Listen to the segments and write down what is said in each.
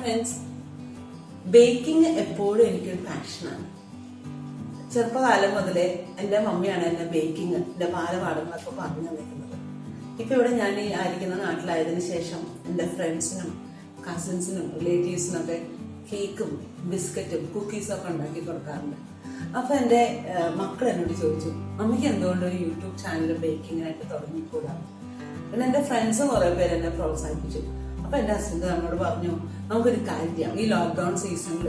Friends, baking എപ്പോഴും എനിക്കൊരു പാഷനാണ്. ചെറുപ്പകാലം മുതലേ എൻ്റെ മമ്മിയാണ് എന്നെ ബേക്കിങ്ങിന്റെ ബാലപാഠങ്ങളൊക്കെ പറഞ്ഞു തന്നിരിക്കുന്നത്. ഇപ്പൊ ഇവിടെ ഞാൻ ഈ ആയിരിക്കുന്ന നാട്ടിലായതിനു ശേഷം എൻ്റെ ഫ്രണ്ട്സിനും കസിൻസിനും റിലേറ്റീവ്സിനും ഒക്കെ കേക്കും ബിസ്ക്കറ്റും കുക്കീസും ഒക്കെ ഉണ്ടാക്കി കൊടുക്കാറുണ്ട്. അപ്പൊ എൻ്റെ മക്കൾ എന്നോട് ചോദിച്ചു, മമ്മിക്ക് എന്തുകൊണ്ട് ഒരു യൂട്യൂബ് ചാനൽ ബേക്കിങ്ങിനായിട്ട് തുടങ്ങിക്കൂടാ? പിന്നെ എൻ്റെ ഫ്രണ്ട്സും കുറെ പേര് എന്നെ പ്രോത്സാഹിപ്പിച്ചു. അപ്പൊ എൻ്റെ ഹസ്ബൻഡ് നമ്മോട് പറഞ്ഞു, നമുക്കൊരു കാര്യം ചെയ്യാം, ഈ ലോക്ക്ഡൌൺ സീസണിൽ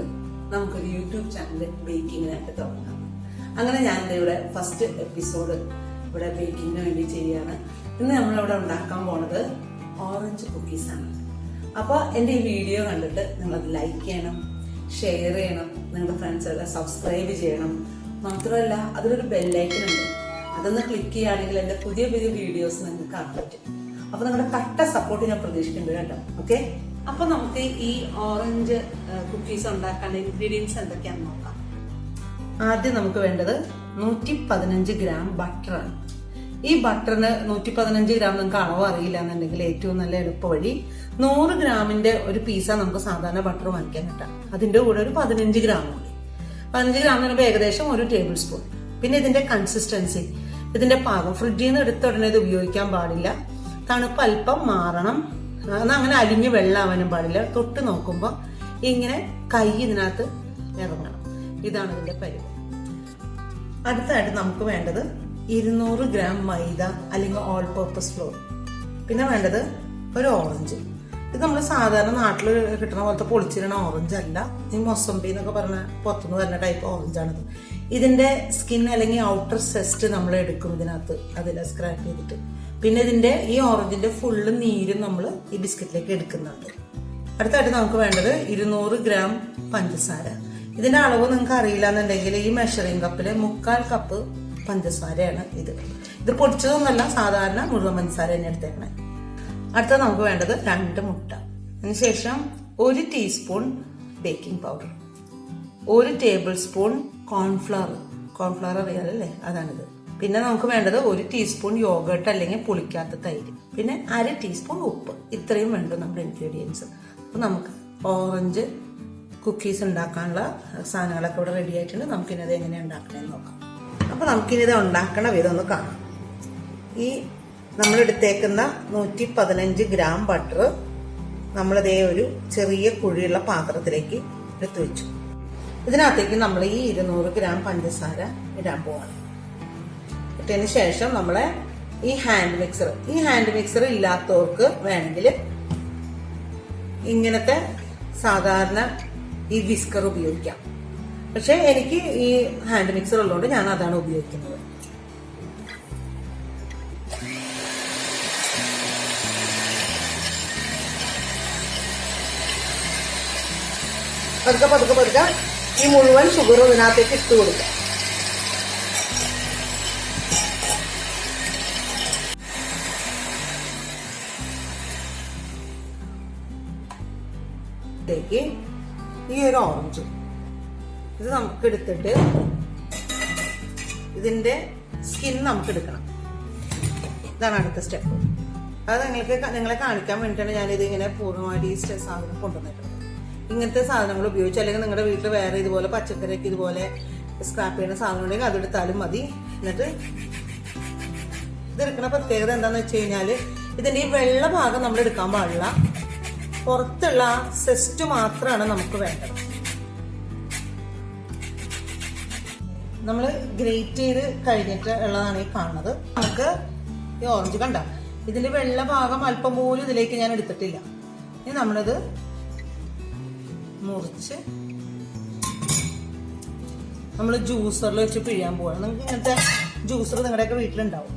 നമുക്കൊരു യൂട്യൂബ് ചാനൽ ബേക്കിങ്ങിനായിട്ട് തുടങ്ങാം. അങ്ങനെ ഞാൻ ഇവിടെ ഫസ്റ്റ് എപ്പിസോഡ് ഇവിടെ ബേക്കിങ്ങിന് വേണ്ടി ചെയ്യാണ്. ഇന്ന് നമ്മളിവിടെ ഉണ്ടാക്കാൻ പോണത് ഓറഞ്ച് കുക്കീസാണ്. അപ്പോൾ എൻ്റെ ഈ വീഡിയോ കണ്ടിട്ട് നിങ്ങളത് ലൈക്ക് ചെയ്യണം, ഷെയർ ചെയ്യണം, നിങ്ങളുടെ ഫ്രണ്ട്സൊക്കെ സബ്സ്ക്രൈബ് ചെയ്യണം. മാത്രമല്ല അതിലൊരു ബെല്ലൈക്കൺ ഉണ്ട്, അതൊന്ന് ക്ലിക്ക് ചെയ്യുകയാണെങ്കിൽ എൻ്റെ പുതിയ പുതിയ വീഡിയോസ് നിങ്ങൾക്ക് കാണാൻ പറ്റും. അപ്പൊ നിങ്ങളുടെ കട്ട സപ്പോർട്ട് ഞാൻ പ്രതീക്ഷിക്കുന്നുണ്ട് കേട്ടോ. ഓക്കെ, അപ്പൊ നമുക്ക് ഈ ഓറഞ്ച് കുക്കീസ് ഉണ്ടാക്കാനുള്ള ഇൻഗ്രീഡിയൻസ് എന്തൊക്കെയാണെന്ന് നോക്കാം. ആദ്യം നമുക്ക് വേണ്ടത് 115 ഗ്രാം ബട്ടറാണ്. ഈ ബട്ടറിന് 115 ഗ്രാം നിങ്ങൾക്ക് അളവ് അറിയില്ല എന്നുണ്ടെങ്കിൽ ഏറ്റവും നല്ല എളുപ്പ വഴി 100 ഗ്രാമിന്റെ ഒരു പീസാണ് നമുക്ക് സാധാരണ ബട്ടർ വാങ്ങിക്കാൻ കിട്ടാം. അതിന്റെ കൂടെ ഒരു 15 ഗ്രാം കൂടി. 15 ഗ്രാം എന്ന് പറയുമ്പോൾ ഏകദേശം 1 ടേബിൾ സ്പൂൺ. പിന്നെ ഇതിന്റെ കൺസിസ്റ്റൻസി, ഇതിന്റെ പാകം, ഫ്രിഡ്ജിൽ നിന്ന് എടുത്ത ഉടനെ ഇത് ഉപയോഗിക്കാൻ പാടില്ല. തണുപ്പ് അല്പം മാറണം, അങ്ങനെ അലിഞ്ഞ് വെള്ളാവാനും പാടില്ല. തൊട്ട് നോക്കുമ്പോൾ ഇങ്ങനെ കൈ ഇതിനകത്ത് ഇറങ്ങണം. ഇതാണ് ഇതിന്റെ പരിധി. അടുത്തായിട്ട് നമുക്ക് വേണ്ടത് 200 ഗ്രാം മൈദ അല്ലെങ്കിൽ ഓൾ പർപ്പസ് ഫ്ലോർ. പിന്നെ വേണ്ടത് ഒരു ഓറഞ്ച്. ഇത് നമ്മൾ സാധാരണ നാട്ടിൽ കിട്ടുന്ന പോലത്തെ പൊളിച്ചിരുന്ന ഓറഞ്ച് അല്ല, ഈ മൊസംബി എന്നൊക്കെ പറഞ്ഞ പുറത്തുനിന്ന് വരുന്ന ടൈപ്പ് ഓറഞ്ചാണിത്. ഇതിന്റെ സ്കിൻ അല്ലെങ്കിൽ ഔട്ടർ സെസ്റ്റ് നമ്മൾ എടുക്കും ഇതിനകത്ത്, അതിൽ സ്ക്രാപ്പ് ചെയ്തിട്ട്. പിന്നെ ഇതിന്റെ ഈ ഓറഞ്ചിന്റെ ഫുള്ള് നീരും നമ്മൾ ഈ ബിസ്ക്കറ്റിലേക്ക് എടുക്കുന്നുണ്ട്. അടുത്തായിട്ട് നമുക്ക് വേണ്ടത് 200 ഗ്രാം പഞ്ചസാര. ഇതിന്റെ അളവ് നിങ്ങൾക്ക് അറിയില്ല എന്നുണ്ടെങ്കിൽ ഈ മെഷറിംഗ് കപ്പില് 1/4 കപ്പ് പഞ്ചസാരയാണ് ഇത്. ഇത് പൊടിച്ചതൊന്നല്ല, സാധാരണ മുഴുവൻ പഞ്ചസാര തന്നെ എടുത്തേക്കണേ. അടുത്ത നമുക്ക് വേണ്ടത് 2 മുട്ട. അതിനുശേഷം 1 teaspoon baking powder, 1 tablespoon cornflour അറിയാലല്ലേ, അതാണിത്. പിന്നെ നമുക്ക് വേണ്ടത് 1 ടീസ്പൂൺ യോഗർട്ട് അല്ലെങ്കിൽ പുളിക്കാത്ത തൈര്, പിന്നെ 1/2 ടീസ്പൂൺ ഉപ്പ്. ഇത്രയും വേണ്ടു നമ്മുടെ ഇൻഗ്രീഡിയൻസ്. അപ്പൊ നമുക്ക് ഓറഞ്ച് കുക്കീസ് ഉണ്ടാക്കാനുള്ള സാധനങ്ങളൊക്കെ ഇവിടെ റെഡി ആയിട്ടുണ്ട്. നമുക്കിനത് എങ്ങനെയാണ് ഉണ്ടാക്കണമെന്ന് നോക്കാം. അപ്പൊ നമുക്കിനിത് ഉണ്ടാക്കണ വിധം ഒന്ന് കാണാം. ഈ നമ്മൾ എടുത്തേക്കുന്ന 115 ഗ്രാം ബട്ടർ നമ്മളിതേ ഒരു ചെറിയ കുഴിയുള്ള പാത്രത്തിലേക്ക് എടുത്തു വെച്ചു. ഇതിനകത്തേക്ക് നമ്മൾ ഈ 200 ഗ്രാം പഞ്ചസാര ഇടാൻ പോവാണ്. ഇട്ടതിന് ശേഷം നമ്മളെ ഈ ഹാൻഡ് മിക്സർ ഇല്ലാത്തവർക്ക് വേണമെങ്കിൽ ഇങ്ങനത്തെ സാധാരണ ഈ വിസ്കർ ഉപയോഗിക്കാം. പക്ഷെ എനിക്ക് ഈ ഹാൻഡ് മിക്സർ ഉള്ളതുകൊണ്ട് ഞാൻ അതാണ് ഉപയോഗിക്കുന്നത്. പതുക്കെ ഈ മുഴുവൻ ഷുഗർ ഇതിനകത്തേക്ക് ഇട്ട് കൊടുക്കാം. ഈ ഒരു ഓറഞ്ച് ഇത് നമുക്ക് എടുത്തിട്ട് ഇതിന്റെ സ്കിൻ നമുക്ക് എടുക്കണം. ഇതാണ് അടുത്ത സ്റ്റെപ്പ്. അത് നിങ്ങളെ കാണിക്കാൻ വേണ്ടിയിട്ടാണ് ഞാനിത് ഇങ്ങനെ പൂർണ്ണമായിട്ട് ഈ സാധനം കൊണ്ടുവന്നിട്ടുള്ളത്. ഇങ്ങനത്തെ സാധനങ്ങൾ ഉപയോഗിച്ച്, അല്ലെങ്കിൽ നിങ്ങളുടെ വീട്ടിൽ വേറെ ഇതുപോലെ പച്ചക്കറിയൊക്കെ ഇതുപോലെ സ്ക്രാപ്പ് ചെയ്യുന്ന സാധനം ഉണ്ടെങ്കിൽ അതെടുത്താലും മതി. എന്നിട്ട് ഇതെടുക്കുന്ന പ്രത്യേകത എന്താണെന്ന് വെച്ച് കഴിഞ്ഞാൽ ഇതിന്റെ ഈ വെള്ള ഭാഗം നമ്മൾ എടുക്കാൻ പാടില്ല. പുറത്തുള്ള സെസ്റ്റ് മാത്രമാണ് നമുക്ക് വേണ്ടത്. നമ്മൾ ഗ്രേറ്റ് ചെയ്ത് കഴിഞ്ഞിട്ട് ഉള്ളതാണ് ഈ കാണുന്നത്. നമുക്ക് ഈ ഓറഞ്ച് കണ്ട ഇതിന്റെ വെള്ള ഭാഗം അല്പം പോലും ഇതിലേക്ക് ഞാൻ എടുത്തിട്ടില്ല. ഇനി നമ്മളിത് മുറിച്ച് നമ്മൾ ജ്യൂസറിൽ വെച്ച് പിഴിയാൻ പോവാണ്. നിങ്ങൾക്ക് ഇങ്ങനത്തെ ജ്യൂസർ നിങ്ങളുടെയൊക്കെ വീട്ടിലുണ്ടാവും.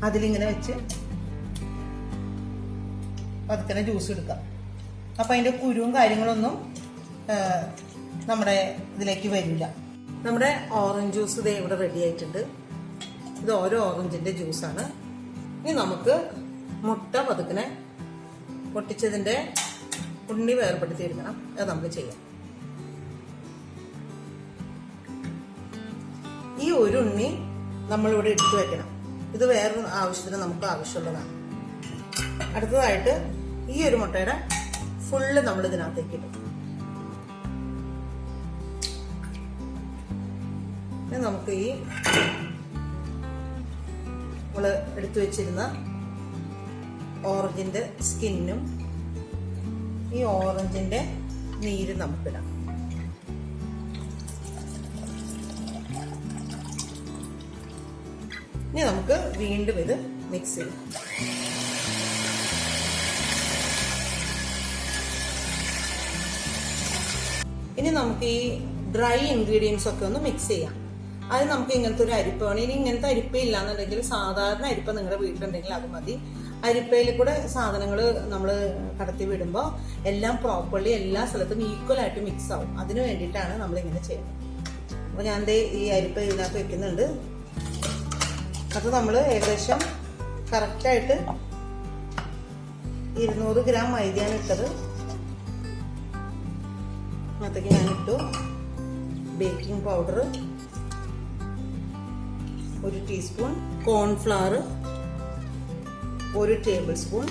അതിലിങ്ങനെ വെച്ച് പതുക്കനെ ജ്യൂസ് എടുക്കാം. അപ്പൊ അതിന്റെ കുരുവും കാര്യങ്ങളൊന്നും നമ്മുടെ ഇതിലേക്ക് വരില്ല. നമ്മുടെ ഓറഞ്ച് ജ്യൂസ് ഇത് ഇവിടെ റെഡി ആയിട്ടുണ്ട്. ഇത് ഓരോ ഓറഞ്ചിന്റെ ജ്യൂസാണ്. ഇനി നമുക്ക് മുട്ട പതുക്കനെ പൊട്ടിച്ചതിന്റെ ഉണ്ണി വേർപെടുത്തിയെടുക്കണം. അത് നമുക്ക് ചെയ്യാം. ഈ ഒരു ഉണ്ണി നമ്മളിവിടെ എടുത്തു വെക്കണം. ഇത് വേറൊരു ആവശ്യത്തിന് നമുക്ക് ആവശ്യമുള്ളതാണ്. അടുത്തതായിട്ട് ഈ ഒരു മുട്ടയുടെ ഫുള്ള് നമ്മൾ ഇതിനകത്തേക്ക് ഇടും. നമുക്ക് ഈ നമ്മള് എടുത്തു വെച്ചിരുന്ന ഓറഞ്ചിന്റെ സ്കിന്നും ഈ ഓറഞ്ചിന്റെ നീര് നമുക്കിടാം. ഇനി നമുക്ക് വീണ്ടും ഇത് മിക്സ് ചെയ്യാം. ഇനി നമുക്ക് ഈ ഡ്രൈ ഇൻഗ്രീഡിയൻസ് ഒക്കെ ഒന്ന് മിക്സ് ചെയ്യാം. അത് നമുക്ക് ഇങ്ങനത്തെ ഒരു അരിപ്പ വേണം. ഇനി ഇങ്ങനത്തെ അരിപ്പ ഇല്ലാന്നുണ്ടെങ്കിൽ സാധാരണ അരിപ്പ നിങ്ങളുടെ വീട്ടിലുണ്ടെങ്കിൽ അത് മതി. അരിപ്പയിൽ കൂടെ സാധനങ്ങൾ നമ്മൾ കടത്തി വിടുമ്പോൾ എല്ലാം പ്രോപ്പർലി എല്ലാ സ്ഥലത്തും ഈക്വൽ ആയിട്ട് മിക്സ് ആവും. അതിന് വേണ്ടിയിട്ടാണ് നമ്മൾ ഇങ്ങനെ ചെയ്യുന്നത്. അപ്പോൾ ഞാൻ ഈ അരിപ്പ ഇതിനകത്ത് വെക്കുന്നുണ്ട്. അത് നമ്മൾ ഏകദേശം കറക്റ്റായിട്ട് 200 ഗ്രാം മൈദയാണ് ഇട്ടത്. അതിലേക്ക് ഞാൻ ഇട്ടു baking powder 1 teaspoon, cornflour 1 table spoon,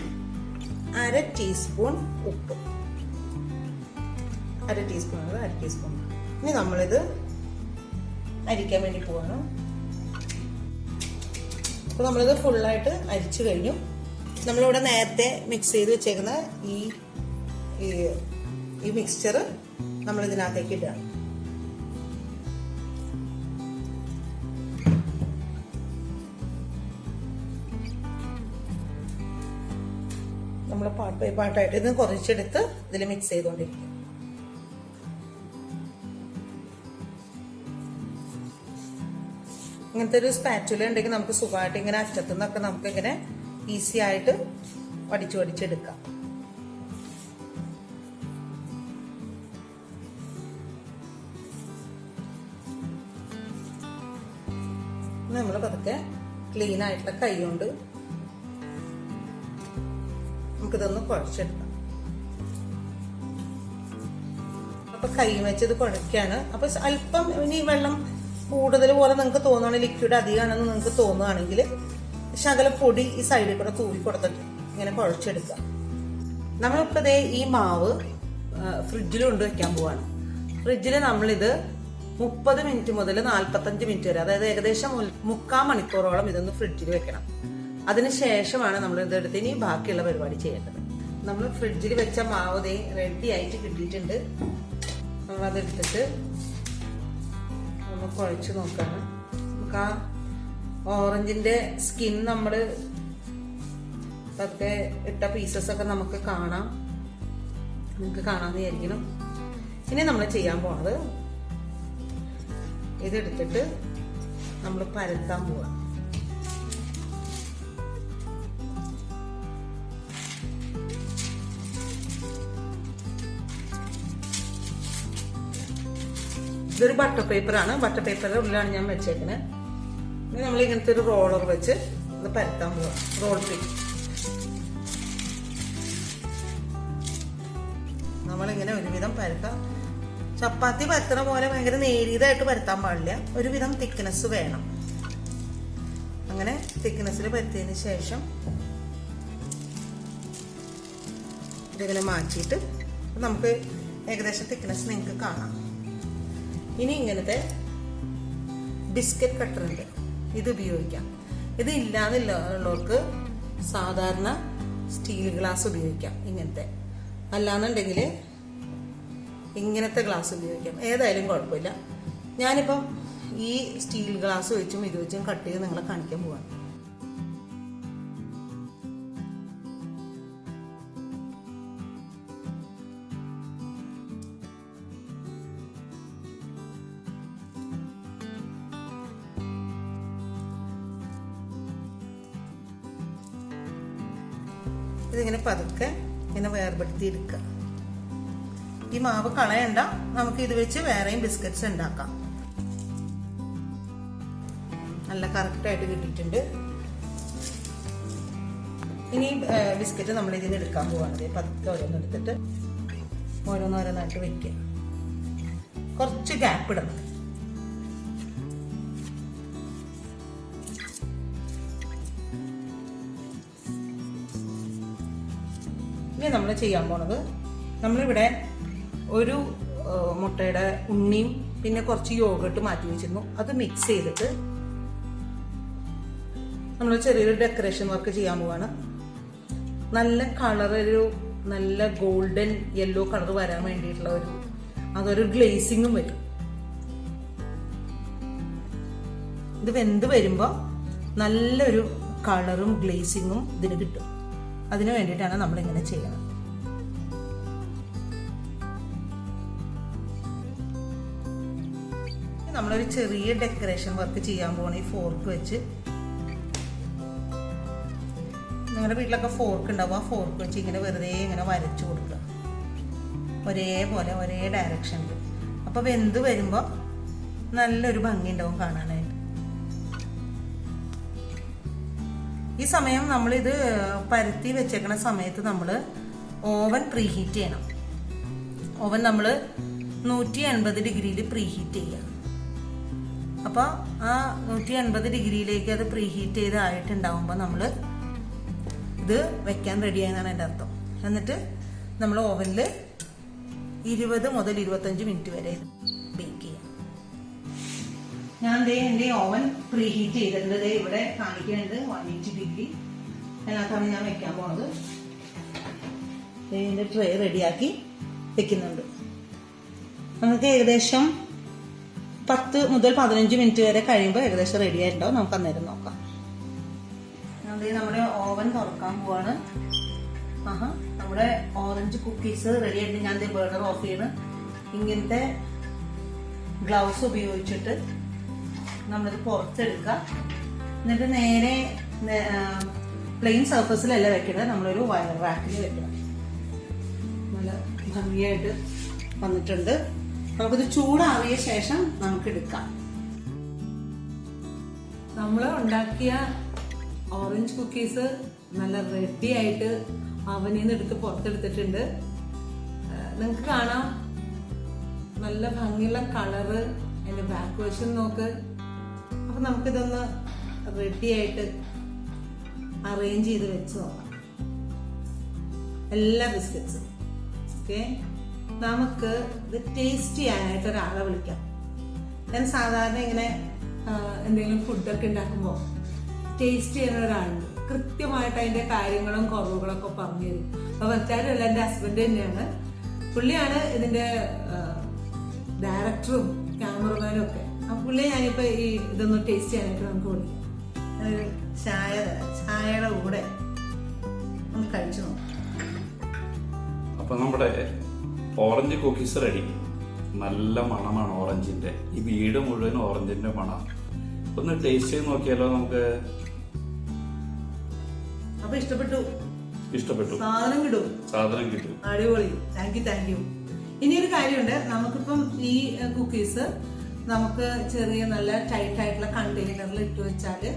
1/2 teaspoon ഉപ്പ്, 1/2 ടീസ്പൂൺ. ഇനി നമ്മളിത് അരിക്കാൻ വേണ്ടി പോവാണ്. അപ്പോൾ നമ്മളിത് ഫുള്ളായിട്ട് അരിച്ചു കഴിഞ്ഞു. നമ്മളിവിടെ നേരത്തെ മിക്സ് ചെയ്ത് വെച്ചേക്കുന്ന ഈ മിക്സ്ചർ നമ്മൾ ഇതിനകത്തേക്ക് ഇടുക. നമ്മൾ പാട്ടായിട്ട് ഇത് കുറച്ചെടുത്ത് ഇതിൽ മിക്സ് ചെയ്തുകൊണ്ടിരിക്കും. ഇങ്ങനത്തെ ഒരു സ്പാറ്റുല ഉണ്ടെങ്കിൽ നമുക്ക് സുഖമായിട്ട് ഇങ്ങനെ അറ്റത്തു നിന്നൊക്കെ നമുക്ക് ഇങ്ങനെ ഈസി ആയിട്ട് വടിച്ചെടുക്കാം. നമ്മൾ പതുക്കെ ക്ലീൻ ആയിട്ടുള്ള കൈ കൊണ്ട് നമുക്കിതൊന്ന് കുഴച്ചെടുക്കാം. അപ്പൊ കൈ വെച്ചത് കുഴക്കാണ്. അപ്പൊ അല്പം ഇനി വെള്ളം കൂടുതൽ പോലെ നിങ്ങൾക്ക് തോന്നുകയാണെങ്കിൽ ലിക്വിഡ് അധികമാണെന്ന് നിങ്ങൾക്ക് തോന്നുകയാണെങ്കിൽ ശകലം പൊടി ഈ സൈഡിൽ കൂടെ തൂവി കൊടുത്തിട്ട് ഇങ്ങനെ കുഴച്ചെടുക്കുക. നമ്മളിപ്പോ ഈ മാവ് ഫ്രിഡ്ജിൽ കൊണ്ടുവയ്ക്കാൻ പോവാണ്. ഫ്രിഡ്ജിൽ നമ്മളിത് 30 മിനിറ്റ് മുതൽ 45 മിനിറ്റ് വരെ, അതായത് ഏകദേശം 3/4 മണിക്കൂറോളം ഇതൊന്ന് ഫ്രിഡ്ജിൽ വെക്കണം. അതിനുശേഷമാണ് നമ്മൾ ഇതെടുത്ത് ഇനി ബാക്കിയുള്ള പരിപാടി ചെയ്യേണ്ടത്. നമ്മൾ ഫ്രിഡ്ജിൽ വെച്ച മാവ് റെഡി ആയിട്ട് കിട്ടിയിട്ടുണ്ട്. നമ്മളതെടുത്തിട്ട് ഒന്ന് കുഴച്ച് നോക്കാണ്. നമുക്ക് ആ ഓറഞ്ചിന്റെ സ്കിൻ നമ്മൾ അതൊക്കെ ഇട്ട പീസസ് ഒക്കെ നമുക്ക് കാണാം. നിങ്ങൾക്ക് കാണാമെന്ന് വിചാരിക്കണം. ഇനി നമ്മൾ ചെയ്യാൻ പോണത് ഇതെടുത്തിട്ട് നമ്മൾ പരത്താൻ പോവാം. ഇതൊരു ബട്ടർ പേപ്പറാണ്. ബട്ടർ പേപ്പറിന്റെ ഉള്ളിലാണ് ഞാൻ വെച്ചേക്കുന്നത്. ഇനി നമ്മൾ ഇങ്ങനത്തെ ഒരു റോളർ വെച്ച് ഇത് പരത്താൻ പോവാം. റോൾ പീസ് നമ്മളിങ്ങനെ ഒരുവിധം പരത്താം. ചപ്പാത്തി പരത്തണ പോലെ ഭയങ്കര നേരിയതായിട്ട് പരത്താൻ പാടില്ല. ഒരുവിധം തിക്നെസ് വേണം. അങ്ങനെ തിക്നെസ്സിൽ പരത്തിയതിന് ശേഷം ഇതിങ്ങനെ മാറ്റിയിട്ട് നമുക്ക് ഏകദേശം തിക്നെസ് നിങ്ങൾക്ക് കാണാം. ഇനി ഇങ്ങനത്തെ ബിസ്ക്കറ്റ് കട്ടർ ഉണ്ട്, ഇത് ഉപയോഗിക്കാം. ഇത് ഇല്ലാന്നുള്ളവർക്ക് സാധാരണ സ്റ്റീൽ ഗ്ലാസ് ഉപയോഗിക്കാം. ഇങ്ങനത്തെ അല്ലാന്നുണ്ടെങ്കിൽ ഇങ്ങനത്തെ ഗ്ലാസ് ഉപയോഗിക്കാം. ഏതായാലും കുഴപ്പമില്ല. ഞാനിപ്പം ഈ സ്റ്റീൽ ഗ്ലാസ് വെച്ചും ഇത് വെച്ചും കട്ട് ചെയ്ത് നിങ്ങളെ കാണിക്കാൻ പോവാണ്. ഇതിങ്ങനെ പതുക്കെ ഇങ്ങനെ വേർപെടുത്തി എടുക്കുക. ഈ മാവ് കളയണ്ട, നമുക്ക് ഇത് വെച്ച് വേറെയും ബിസ്ക്കറ്റ്സ് ഉണ്ടാക്കാം. നല്ല കറക്റ്റായിട്ട് കിട്ടിയിട്ടുണ്ട്. ഇനി ബിസ്ക്കറ്റ് നമ്മൾ ഇതിന് എടുക്കാൻ പോവാണ്. പതുക്കെ ഓരോന്നെടുത്തിട്ട് ഓരോന്നോരോന്നായിട്ട് വെക്കുക. കുറച്ച് ഗ്യാപ്പ് ഇടണം. ഇനി നമ്മൾ ചെയ്യാൻ പോണത് നമ്മളിവിടെ ഒരു മുട്ടയുടെ ഉണ്ണിയും പിന്നെ കുറച്ച് യോഗട്ട് മാറ്റി വെച്ചിരുന്നു. അത് മിക്സ് ചെയ്തിട്ട് നമ്മൾ ചെറിയൊരു ഡെക്കറേഷൻ വർക്ക് ചെയ്യാൻ പോവാണ്. നല്ല കളർ, ഒരു നല്ല ഗോൾഡൻ യെല്ലോ കളർ വരാൻ വേണ്ടിയിട്ടുള്ള അതൊരു ഗ്ലേസിങ്ങും വരും. ഇത് വെന്ത് വരുമ്പോൾ നല്ലൊരു കളറും ഗ്ലേസിങ്ങും ഇതിന് കിട്ടും. അതിനു വേണ്ടിയിട്ടാണ് നമ്മളിങ്ങനെ ചെയ്യുന്നത്. നമ്മളൊരു ചെറിയ ഡെക്കറേഷൻ വർക്ക് ചെയ്യാൻ പോകണം. ഈ ഫോർക്ക് വെച്ച്, നിങ്ങളുടെ വീട്ടിലൊക്കെ ഫോർക്ക് ഉണ്ടാവും, ആ ഫോർക്ക് വെച്ച് ഇങ്ങനെ വെറുതെ ഇങ്ങനെ വരച്ചു കൊടുക്കുക, ഒരേപോലെ ഒരേ ഡയറക്ഷനിൽ. അപ്പോൾ വെന്ത് വരുമ്പോൾ നല്ലൊരു ഭംഗി ഉണ്ടാവും കാണാനായിട്ട്. ഈ സമയം നമ്മളിത് പരത്തി വെച്ചേക്കണ സമയത്ത് നമ്മൾ ഓവൻ പ്രീഹീറ്റ് ചെയ്യണം. ഓവൻ നമ്മൾ 180 ഡിഗ്രിയിൽ പ്രീഹീറ്റ് ചെയ്യുക. അപ്പോൾ ആ 180 ഡിഗ്രിയിലേക്ക് അത് പ്രീഹീറ്റ് ചെയ്തായിട്ടുണ്ടാവുമ്പോൾ നമ്മൾ ഇത് വെക്കാൻ റെഡിയായെന്നാണ് എൻ്റെ അർത്ഥം. എന്നിട്ട് നമ്മൾ ഓവനിൽ 20 മുതൽ 25 മിനിറ്റ് വരെ ബേക്ക് ചെയ്യാം. ഞാൻ എൻ്റെ ഓവൻ പ്രീഹീറ്റ് ചെയ്തിട്ടുണ്ട്. ഇവിടെ കാണിക്കുന്നുണ്ട് 180 ഡിഗ്രി. അതിനകത്താണ് ഞാൻ വെക്കാൻ പോണത്. ഇതിൻ്റെ ട്രേ റെഡിയാക്കി വെക്കുന്നുണ്ട്. നമുക്ക് ഏകദേശം 10 മുതൽ 15 മിനിറ്റ് വരെ കഴിയുമ്പോൾ ഏകദേശം റെഡി ആയിട്ടുണ്ടാവും. നമുക്ക് അന്നേരം നോക്കാം. നമ്മുടെ ഓവൻ തുറക്കാൻ പോവാണ്. നമ്മുടെ ഓറഞ്ച് കുക്കീസ് റെഡി ആയിട്ട് ഞാൻ ബേർണർ ഓഫ് ചെയ്യണം. ഇങ്ങനത്തെ ഗ്ലൗസ് ഉപയോഗിച്ചിട്ട് നമ്മളിത് പുറത്തെടുക്കുക. എന്നിട്ട് നേരെ പ്ലെയിൻ സർഫസിലല്ല വെക്കുന്നത്, നമ്മളൊരു വയർ റാക്കിൽ വെക്കണം. നല്ല ഭംഗിയായിട്ട് വന്നിട്ടുണ്ട്. നമുക്കിത് ചൂടാറിയ ശേഷം നമുക്ക് എടുക്കാം. നമ്മൾ ഉണ്ടാക്കിയ ഓറഞ്ച് കുക്കീസ് നല്ല റെഡി ആയിട്ട് അവനിൽ നിന്ന് എടുത്ത് പുറത്തെടുത്തിട്ടുണ്ട്. നിങ്ങൾക്ക് കാണാം നല്ല ഭംഗിയുള്ള കളറ്. അതിന്റെ ബാക്ക് വശം നോക്ക്. അപ്പൊ നമുക്കിതൊന്ന് റെഡി ആയിട്ട് അറേഞ്ച് ചെയ്ത് വെച്ച് നോക്കാം എല്ലാ ബിസ്ക്കറ്റ്സും. ഓക്കെ, നമുക്ക് ഇത് ടേസ്റ്റ് ചെയ്യാനായിട്ട് ഒരാളെ വിളിക്കാം. ഞാൻ സാധാരണ ഇങ്ങനെ എന്തെങ്കിലും ഫുഡൊക്കെ ഉണ്ടാക്കുമ്പോൾ ടേസ്റ്റ് ചെയ്യുന്ന ഒരാളുണ്ട്. കൃത്യമായിട്ട് അതിന്റെ കാര്യങ്ങളും കുറവുകളൊക്കെ പറഞ്ഞു തരും. അപ്പൊ മറ്റാരുമല്ല, എൻ്റെ ഹസ്ബൻഡ് തന്നെയാണ്. പുള്ളിയാണ് ഇതിന്റെ ഡയറക്ടറും ക്യാമറമാനും ഒക്കെ. ആ പുള്ളിയെ ഞാനിപ്പോ ഇതൊന്ന് ടേസ്റ്റ് ചെയ്യാനായിട്ട് നമുക്ക് വിളിക്കാം. ചായയുടെ കൂടെ നമുക്ക് കഴിച്ചു നോക്കാം. അപ്പൊ നമ്മുടെ ഓറഞ്ച് കുക്കീസ് റെഡി. നല്ല മണമാണ് ഓറഞ്ചിന്റെ. ഈ വീട് മുഴുവൻ ഓറഞ്ചിന്റെ മണം. ഒന്ന് ടേസ്റ്റ് ചെയ്ത് നോക്കിയാലോ നമുക്ക്? അപ്പൊ ഇഷ്ടപ്പെട്ടു? സാധനം കിട്ടും. അടിപൊളി. Thank you. ഇനി ഒരു കാര്യമുണ്ട്. നമുക്കിപ്പം ഈ കുക്കീസ് നമുക്ക് ചെറിയ നല്ല ടൈറ്റ് ആയിട്ടുള്ള കണ്ടെയ്നറിൽ ഇട്ട് വെച്ചാല്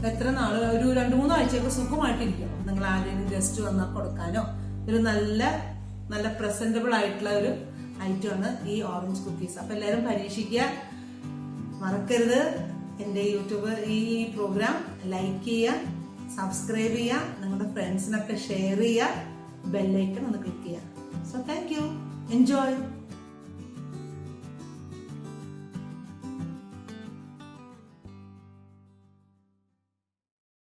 എത്ര നാള്, ഒരു 2-3 ആഴ്ചയൊക്കെ സുഖമായിട്ടിരിക്കും. നിങ്ങൾ ആരെങ്കിലും ഗസ്റ്റ് വന്നാൽ കൊടുക്കാനോ ഒരു നല്ല പ്രസന്റബിൾ ആയിട്ടുള്ള ഒരു ഐറ്റം ആണ് ഈ ഓറഞ്ച് കുക്കീസ്. അപ്പൊ എല്ലാവരും പരീക്ഷിക്കുക. മറക്കരുത് എൻ്റെ യൂട്യൂബ് ഈ പ്രോഗ്രാം ലൈക്ക് ചെയ്യുക, സബ്സ്ക്രൈബ് ചെയ്യുക, നിങ്ങളുടെ ഫ്രണ്ട്സിനൊക്കെ ഷെയർ ചെയ്യുക, ബെല്ലൈക്കൺ ഒന്ന് ക്ലിക്ക് ചെയ്യുക. So thank you. എൻജോയ്.